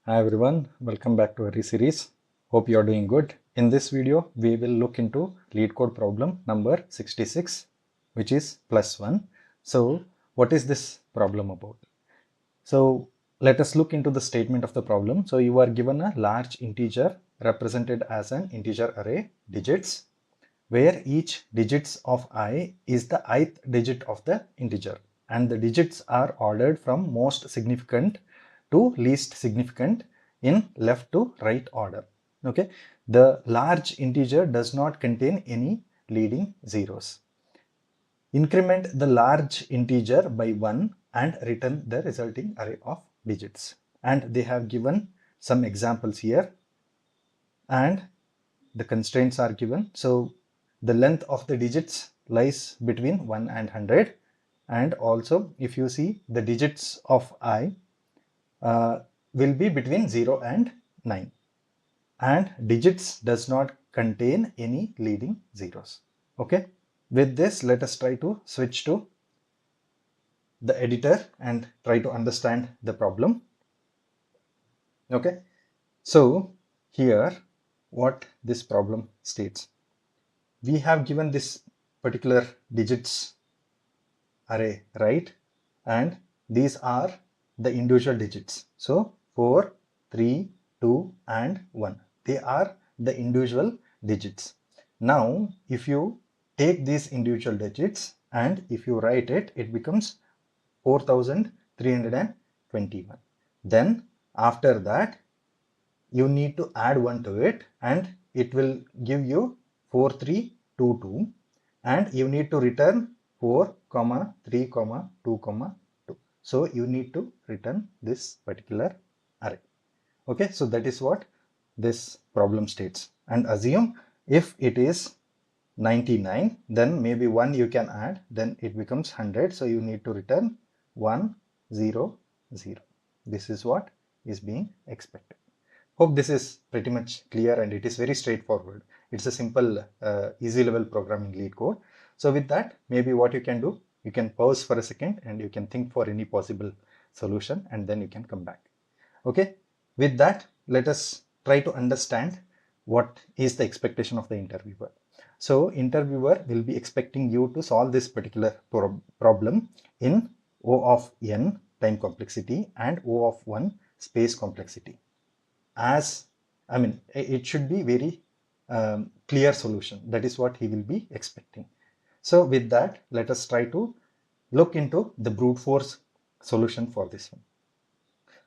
Hi everyone, welcome back to our series. Hope you are doing good. In this video, we will look into Leetcode problem number 66, which is +1. So, what is this problem about? So, let us look into the statement of the problem. So, you are given a large integer represented as an integer array digits, where each digits of I is the ith digit of the integer, and the digits are ordered from most significant to least significant in left to right order. Okay, the large integer does not contain any leading zeros. Increment the large integer by 1 and return the resulting array of digits. And they have given some examples here, and the constraints are given. So the length of the digits lies between 1 and 100, and also if you see the digits of I will be between 0 and 9, and digits does not contain any leading zeros. Okay, with this let us try to switch to the editor and try to understand the problem. Okay, so here what this problem states: we have given this particular digits array, right? And these are the individual digits. So 4, 3, 2 and 1. They are the individual digits. Now, if you take these individual digits and if you write it, it becomes 4321. Then after that, you need to add 1 to it and it will give you 4322, and you need to return 4, 3, 2, 2. So you need to return this particular array. Okay, so that is what this problem states. And assume if it is 99, then maybe 1 you can add, then it becomes 100. So you need to return 1, 0, 0. This is what is being expected. Hope this is pretty much clear, and it is very straightforward. It's a simple, easy level programming Leetcode. So with that, maybe what you can do, you can pause for a second and you can think for any possible solution, and then you can come back. Okay, with that, let us try to understand what is the expectation of the interviewer. So interviewer will be expecting you to solve this particular problem in O of n time complexity and O of 1 space complexity. As I mean, it should be very clear solution. That is what he will be expecting. So with that, let us try to look into the brute force solution for this one.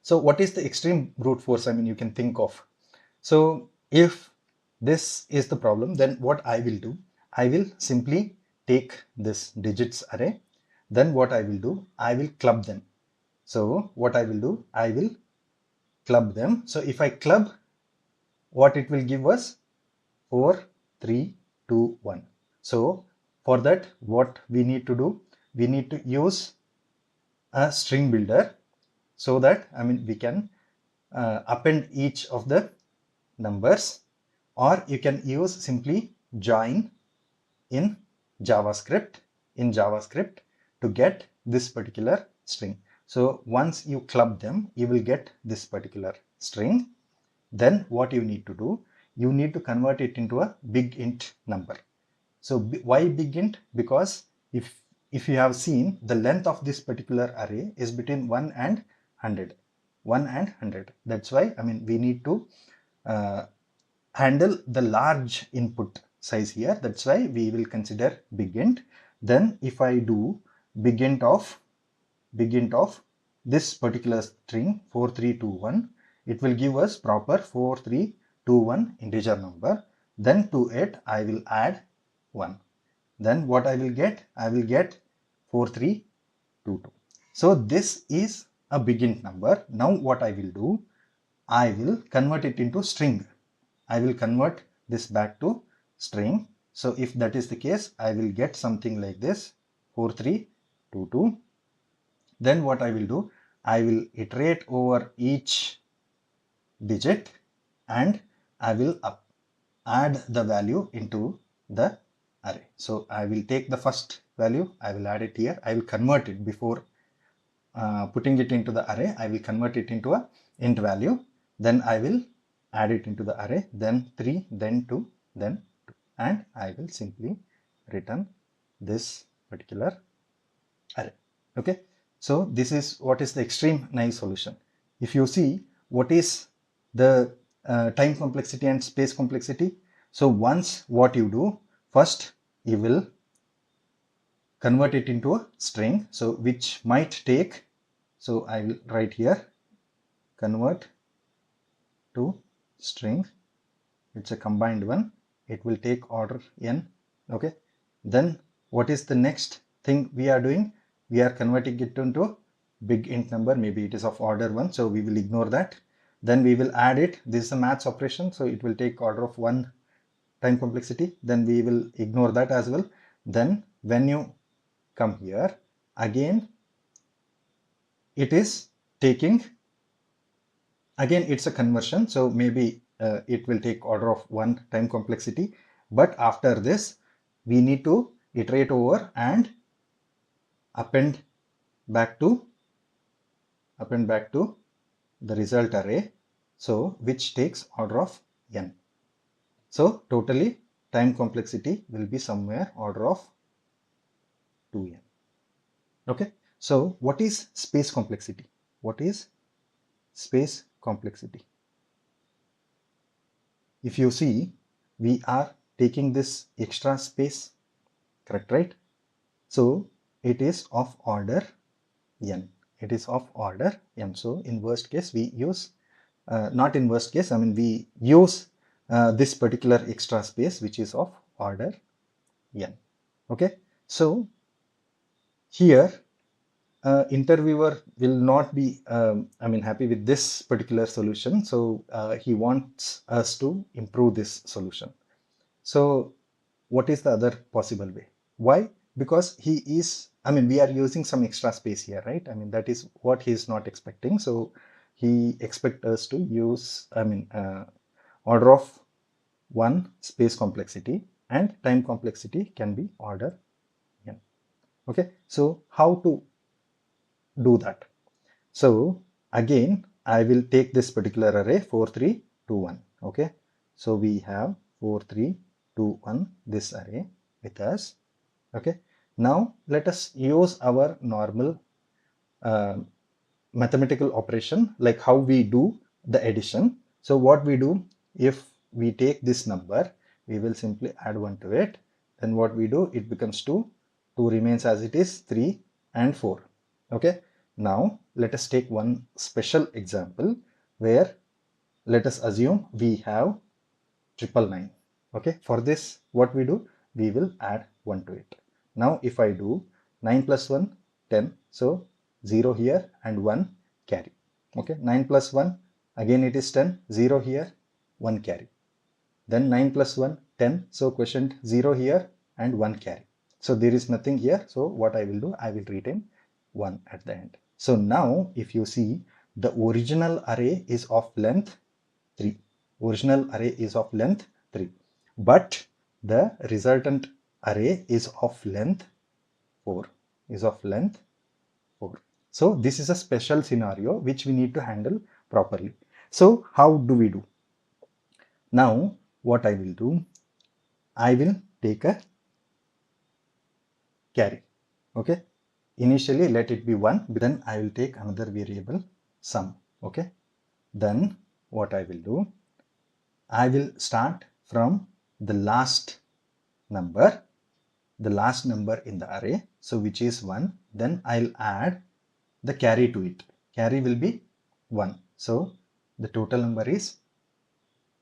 So what is the extreme brute force, I mean, you can think of? So if this is the problem, then what I will do, I will simply take this digits array. Then what I will do, I will club them. So what I will do, I will club them. So if I club, what it will give us 4, 3, 2, 1. So for that, what we need to do, we need to use a string builder, so that we can append each of the numbers, or you can use simply join in JavaScript to get this particular string. So once you club them, you will get this particular string. Then what you need to do, you need to convert it into a big int number. So why big int? Because if you have seen, the length of this particular array is between 1 and 100. 1 and 100. That's why we need to handle the large input size here. That's why we will consider big int. Then if I do big int of this particular string 4321, it will give us proper 4321 integer number. Then to it I will add 1. Then what I will get? I will get 4322. So this is a big int number. Now what I will do, I will convert it into string. I will convert this back to string. So if that is the case, I will get something like this, 4322. Then what I will do, I will iterate over each digit and I will add the value into the array. So I will take the first value, I will add it here. I will convert it before putting it into the array. I will convert it into a int value. then I will add it into the array, then 3, then 2, then 2, and I will simply return this particular array. Okay, so this is what is the extreme naive solution. If you see what is the time complexity and space complexity, so once what you do, first you will convert it into a string, so which might take, so I will write here convert to string, it's a combined one, it will take order n. Okay, then what is the next thing we are doing? We are converting it into big int number, maybe it is of order 1, so we will ignore that. Then we will add it, this is a maths operation, so it will take order of 1 time complexity, then we will ignore that as well. Then when you come here again, it is taking, again it's a conversion, so maybe it will take order of 1 time complexity, but after this we need to iterate over and append back to the result array, so which takes order of n. So totally time complexity will be somewhere order of 2n. Okay, so what is space complexity? What is space complexity? If you see, we are taking this extra space, correct, right? So it is of order n. It is of order n. So in worst case, we use, not in worst case, I mean we use this particular extra space which is of order n. Okay, so here interviewer will not be happy with this particular solution, so he wants us to improve this solution. So what is the other possible way? Why? Because he is, we are using some extra space here, right? That is what he is not expecting. So he expects us to use order of 1 space complexity, and time complexity can be order n. Okay, so how to do that? So again, I will take this particular array 4, 3, 2, 1. Okay, so we have 4, 3, 2, 1, this array with us. Okay, now let us use our normal mathematical operation, like how we do the addition. So what we do, if we take this number, we will simply add 1 to it. Then what we do, it becomes 2, 2 remains as it is, 3 and 4. Okay, now let us take one special example where let us assume we have 999. Okay, for this what we do, we will add 1 to it. Now if I do 9 plus 1, 10, so 0 here and 1 carry. Okay, 9 plus 1, again it is 10, 0 here, 1 carry. Then 9 plus 1, 10, so quotient 0 here and 1 carry. So there is nothing here, so what I will do, I will retain 1 at the end. So now if you see, the original array is of length 3. Original array is of length 3, but the resultant array is of length 4. So this is a special scenario which we need to handle properly. So how do we do? Now what I will do, I will take a carry. Okay, initially let it be 1, then I will take another variable sum. Okay, then what I will do, I will start from the last number in the array, so which is 1, then I'll add the carry to it. Carry will be 1, so the total number is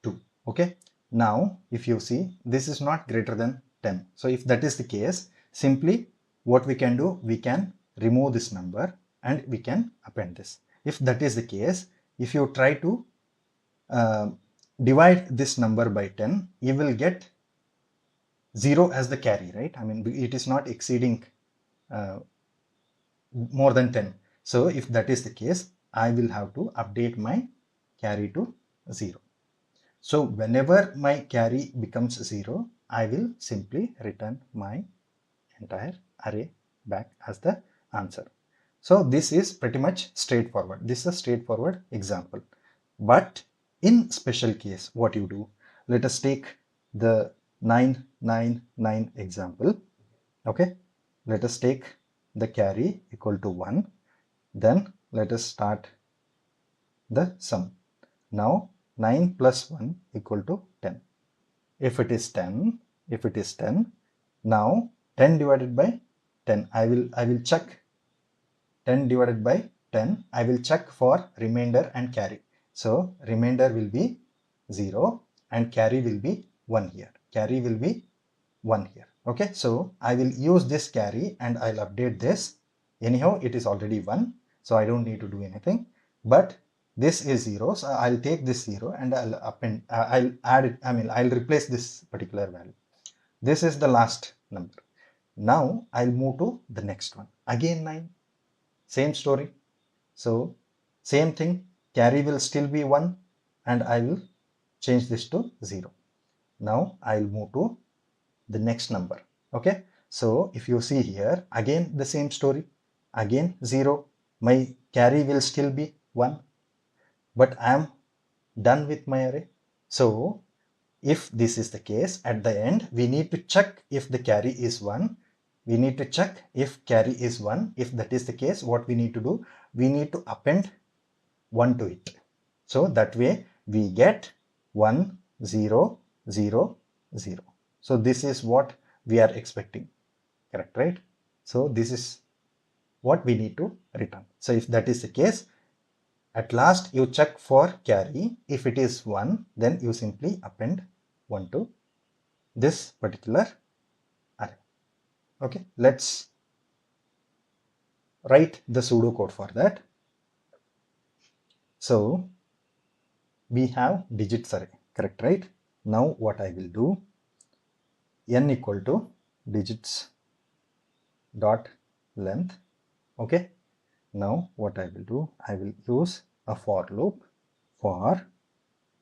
2. Okay, now if you see, this is not greater than 10. So if that is the case, simply what we can do, we can remove this number and we can append this. If that is the case, if you try to divide this number by 10, you will get 0 as the carry, right? It is not exceeding more than 10. So if that is the case, I will have to update my carry to 0. So whenever my carry becomes 0, I will simply return my entire array back as the answer. So this is pretty much straightforward. This is a straightforward example. But in special case, what you do, let us take the 999 example. Okay, let us take the carry equal to 1. Then let us start the sum. Now 9 plus 1 equal to 10. If it is 10, now 10 divided by 10, I will check 10 divided by 10, I will check for remainder and carry. So remainder will be 0 and carry will be 1 here. Carry will be 1 here. Okay, so I will use this carry and I'll update this. Anyhow, it is already 1, so I don't need to do anything. But this is 0, so I'll take this 0 and I'll append, I'll add it, I'll replace this particular value. This is the last number. Now I'll move to the next one. Again 9. Same story. So same thing, carry will still be 1 and I will change this to 0. Now I'll move to the next number. Okay, so if you see here, again the same story, again 0. My carry will still be 1, but I am done with my array. So if this is the case, at the end we need to check if the carry is 1. We need to check if carry is 1. If that is the case, what we need to do, we need to append 1 to it. So that way we get 1 0 0 0. So this is what we are expecting, correct, right? So this is what we need to return. So if that is the case, at last you check for carry. If it is 1, then you simply append 1 to this particular array. Okay, let's write the pseudocode for that. So we have digits array, correct, right? Now what I will do, n equal to digits dot length. Okay, now what I will do, I will use a for loop for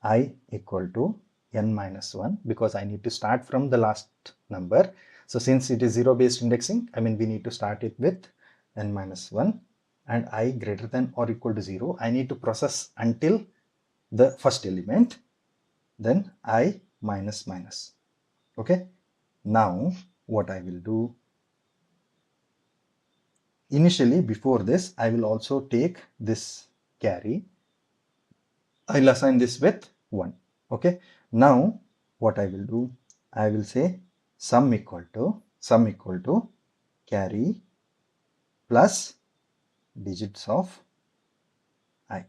I equal to n minus 1, because I need to start from the last number. So since it is 0 based indexing, we need to start it with n minus 1, and I greater than or equal to 0. I need to process until the first element, then I minus minus. Okay, now what I will do, initially before this, I will also take this carry. I'll assign this with 1. Okay, now what I will do, I will say sum equal to carry plus digits of I.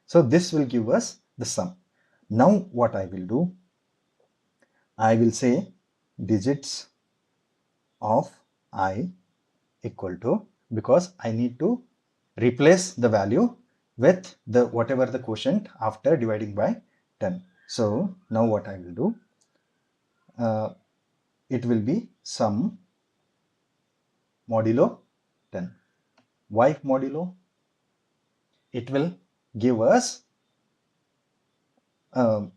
So this will give us the sum. Now what I will do, I will say digits of I equal to, because I need to replace the value with the whatever the quotient after dividing by 10. So now what I will do, it will be sum modulo 10. Why modulo? It will give us the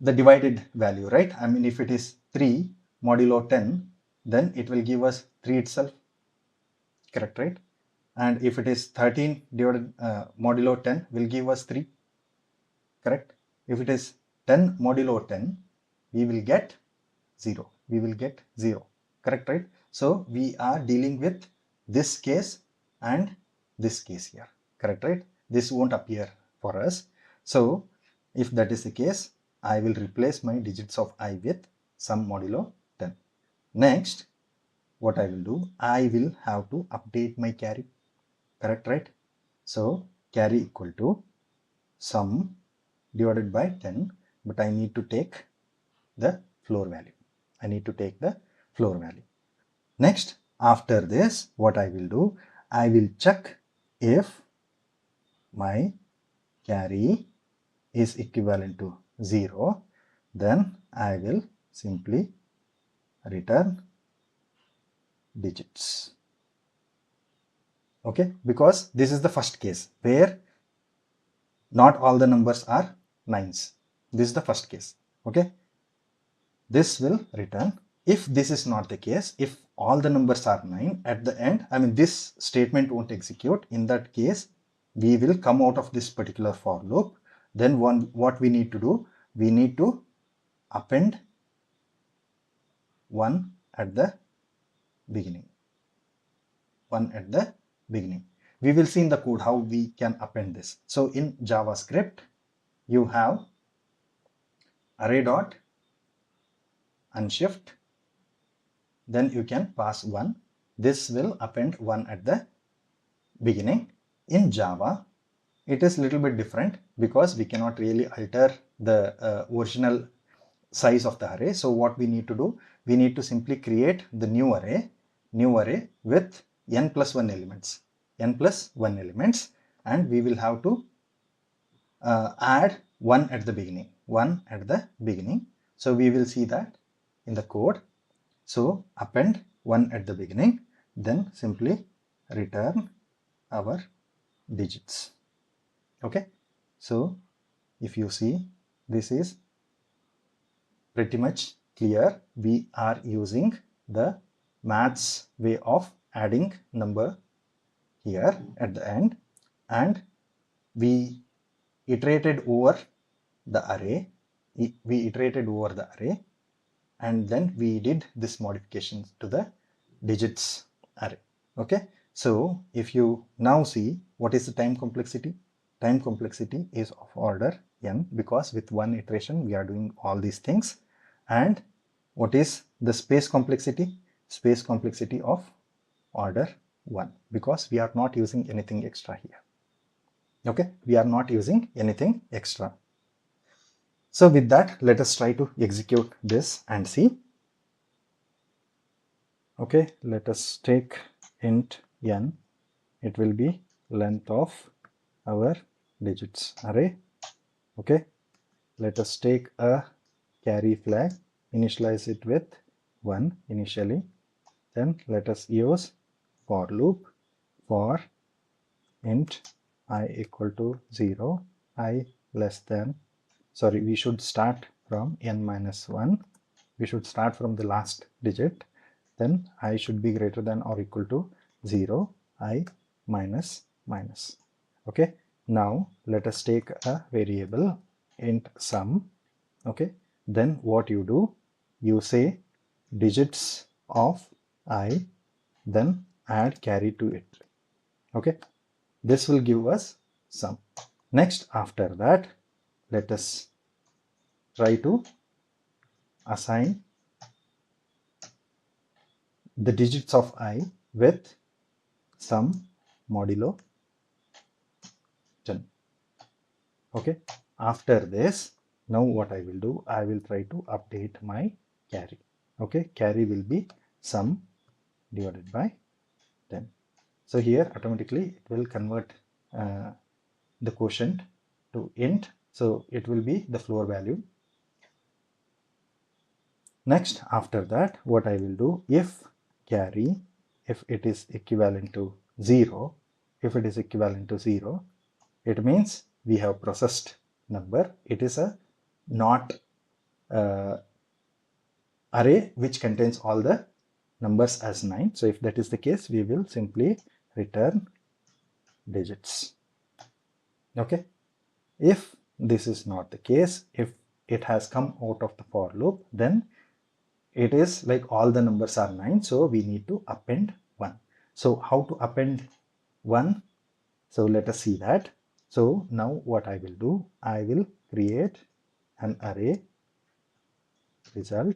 divided value, right? If it is 3 modulo 10, then it will give us 3 itself, correct, right? And if it is 13 divided modulo 10 will give us 3, correct? If it is 10 modulo 10, we will get 0. Correct, right? So we are dealing with this case and this case here, correct, right? This won't appear for us. So if that is the case, I will replace my digits of I with sum modulo 10. Next, what I will do, I will have to update my carry, correct, right? So carry equal to sum divided by 10, but I need to take the floor value. Next, after this, what I will do, I will check if my carry is equivalent to 0, then I will simply return digits. Okay, because this is the first case where not all the numbers are 9s. This is the first case. Okay, this will return. If this is not the case, if all the numbers are 9 at the end, this statement won't execute. In that case, we will come out of this particular for loop. Then what we need to do, we need to append 1 at the beginning. 1 at the beginning. We will see in the code how we can append this. So in JavaScript, you have array dot unshift, then you can pass 1. This will append 1 at the beginning. In Java, it is a little bit different because we cannot really alter the original size of the array. So what we need to do, we need to simply create the new array with n plus 1 elements, and we will have to add 1 at the beginning. So we will see that in the code. So append 1 at the beginning, then simply return our digits. Okay, so if you see, this is pretty much clear. We are using the maths way of adding number here at the end, and we iterated over the array. And then we did this modification to the digits array. Okay, so if you now see, what is the time complexity? Time complexity is of order n, because with one iteration we are doing all these things. And what is the space complexity? Space complexity of order 1, because we are not using anything extra here. Okay, we are not using anything extra. So with that, let us try to execute this and see. Okay, let us take int n. It will be length of our digits array. Okay, let us take a carry flag, initialize it with 1 initially. Then let us use for loop for int I equal to 0, I less than, sorry, we should start from n minus 1. We should start from the last digit. Then I should be greater than or equal to 0, I minus minus. Okay, now let us take a variable int sum. Okay, then what you do, you say digits of I, then add carry to it. Okay, this will give us sum. Next, after that, let us try to assign the digits of I with sum modulo 10. Okay, after this, now what I will do, I will try to update my carry. Okay, carry will be sum divided by 10. So here automatically it will convert the quotient to int. So it will be the floor value. Next, after that, what I will do, if carry, if it is equivalent to 0, it means we have processed number. It is a not array which contains all the numbers as 9. So if that is the case, we will simply return digits. Okay, if this is not the case, if it has come out of the for loop, then it is like all the numbers are 9, so we need to append 1. So how to append 1? So let us see that. So now what I will do, I will create an array result.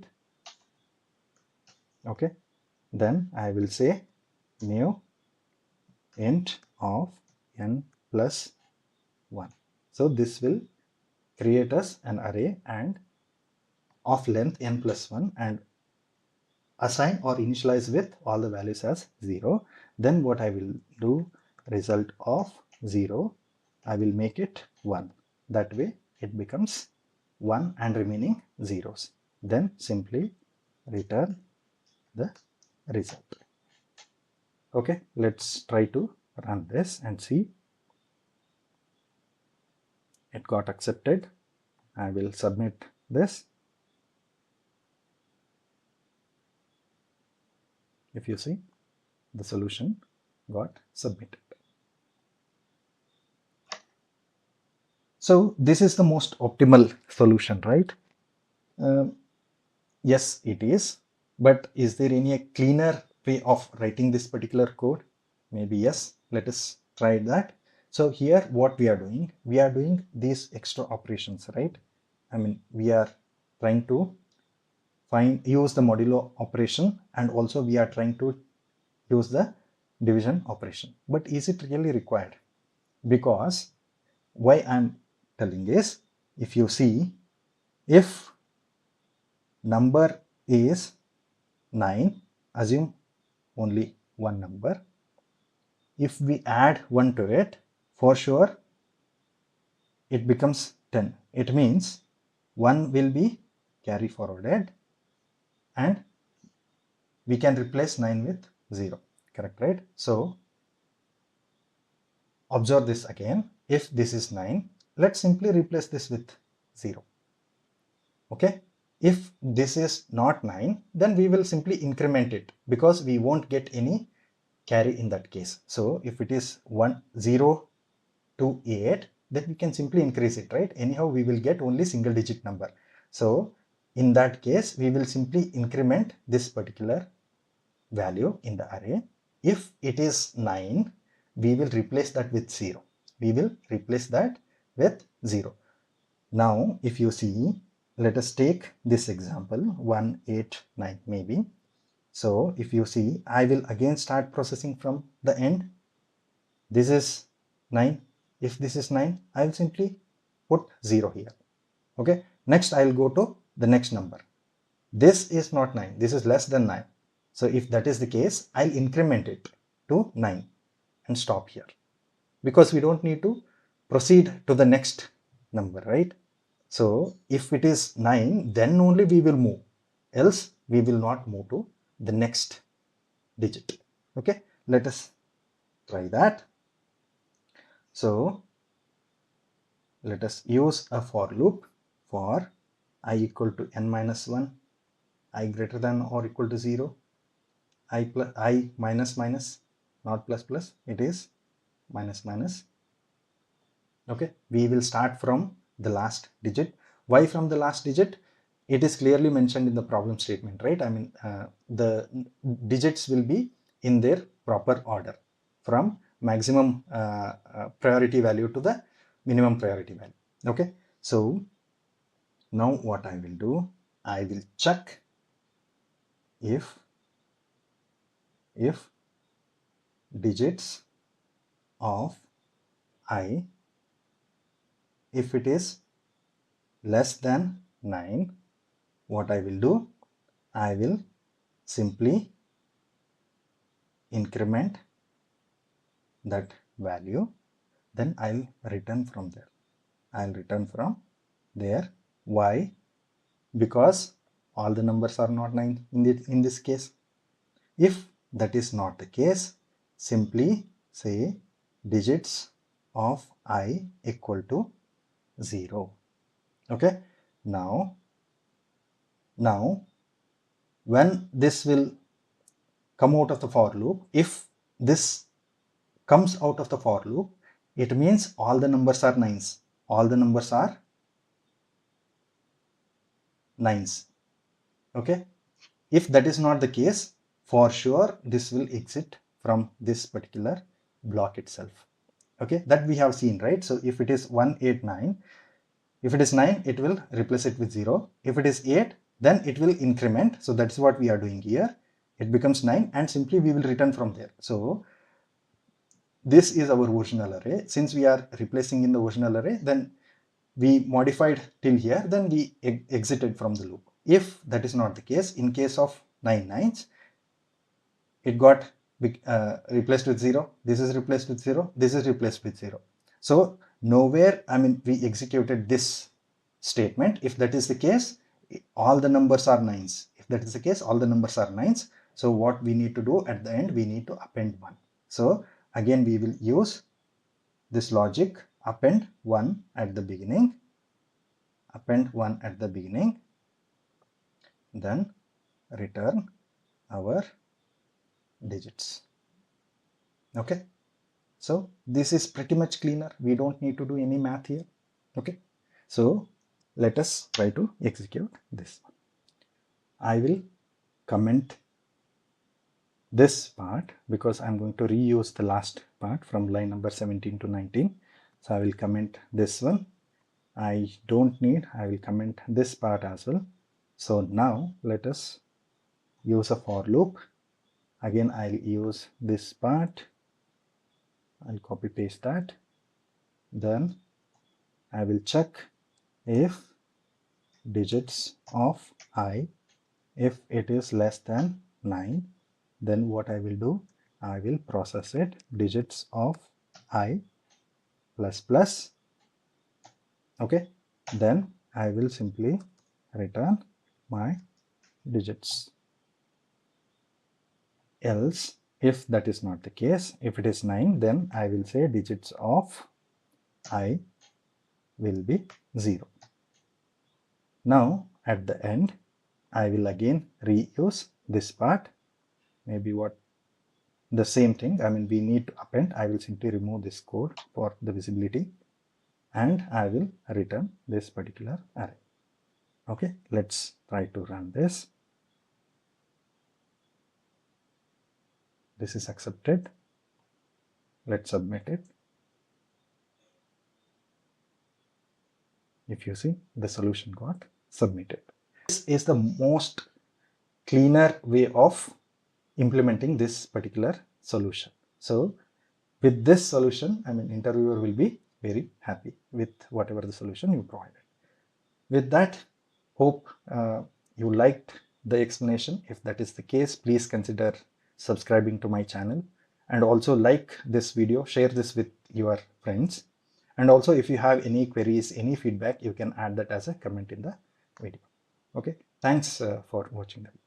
Okay, then I will say new int of n plus 1. So this will create us an array and of length n plus 1 and assign or initialize with all the values as 0. Then what I will do, result of 0, I will make it 1. That way it becomes 1 and remaining zeros. Then simply return the result. Okay, let's try to run this and see. It got accepted. I will submit this. If you see, the solution got submitted. So this is the most optimal solution, right? Yes, it is. But is there any cleaner way of writing this particular code? Maybe yes. Let us try that. So here what we are doing these extra operations, right? I mean, we are trying to use the modulo operation, and also we are trying to use the division operation. But is it really required? Because why I'm telling is, if you see, if number is 9, assume only one number. If we add 1 to it, for sure it becomes 10. It means 1 will be carry forwarded and we can replace 9 with 0. Correct, right? So observe this again. If this is 9, let's simply replace this with 0. Okay. If this is not 9, then we will simply increment it because we won't get any carry in that case. So if it is 0 to 8, then we can simply increase it, right? Anyhow, we will get only single digit number. So in that case, we will simply increment this particular value in the array. If it is 9, we will replace that with 0. We will replace that with 0. Now, if you see, let us take this example 189 maybe. So if you see, I will again start processing from the end. This is 9. If this is 9, I will simply put 0 here. Okay. Next, I will go to the next number. This is not 9. This is less than 9. So if that is the case, I'll increment it to 9 and stop here, because we don't need to proceed to the next number, right? So if it is 9, then only we will move, else we will not move to the next digit. Okay, let us try that. So let us use a for loop for I equal to n minus 1, I greater than or equal to 0, I minus minus, not plus plus, it is minus minus. Okay, we will start from the last digit. Why from the last digit? It is clearly mentioned in the problem statement, right? I mean, the digits will be in their proper order from maximum priority value to the minimum priority value. Okay, so now what I will do, I will check if digits of I, if it is less than 9, what I will do, I will simply increment that value, then I'll return from there. I'll return from there. Why? Because all the numbers are not 9 in this case. If that is not the case, simply say digits of I equal to 0. Okay. Now when this will come out of the for loop, if this comes out of the for loop, it means all the numbers are 9s. All the numbers are 9s. Okay. If that is not the case, for sure this will exit from this particular block itself. Okay, that we have seen, right? So if it is 189, if it is 9, it will replace it with 0. If it is 8, then it will increment. So that's what we are doing here. It becomes 9 and simply we will return from there. So this is our original array. Since we are replacing in the original array, then we modified till here, then we exited from the loop. If that is not the case, in case of 9 nines, it got replaced with 0, this is replaced with 0, this is replaced with 0. So nowhere, I mean, we executed this statement. If that is the case, all the numbers are 9s. If that is the case, all the numbers are 9s. So what we need to do at the end, we need to append 1. So again, we will use this logic, append 1 at the beginning, append 1 at the beginning, then return our digits. Okay, so this is pretty much cleaner. We don't need to do any math here. Okay, so let us try to execute this. I will comment this part because I'm going to reuse the last part from line number 17 to 19. So I will comment this one. I don't need, I will comment this part as well. So now let us use a for loop. Again, I'll use this part. I'll copy paste that. Then I will check if digits of I, if it is less than 9, then what I will do, I will process it digits of I plus plus. Okay, then I will simply return my digits. Else, if that is not the case, if it is 9, then I will say digits of I will be 0. Now at the end, I will again reuse this part. Maybe what the same thing, I mean we need to append. I will simply remove this code for the visibility and I will return this particular array. Okay, let's try to run this. This is accepted. Let's submit it. If you see, the solution got submitted. This is the most cleaner way of implementing this particular solution. So with this solution, I mean interviewer will be very happy with whatever the solution you provided. With that, hope you liked the explanation. If that is the case, please consider subscribing to my channel and also like this video, share this with your friends. And also if you have any queries, any feedback, you can add that as a comment in the video. Okay, thanks for watching the video.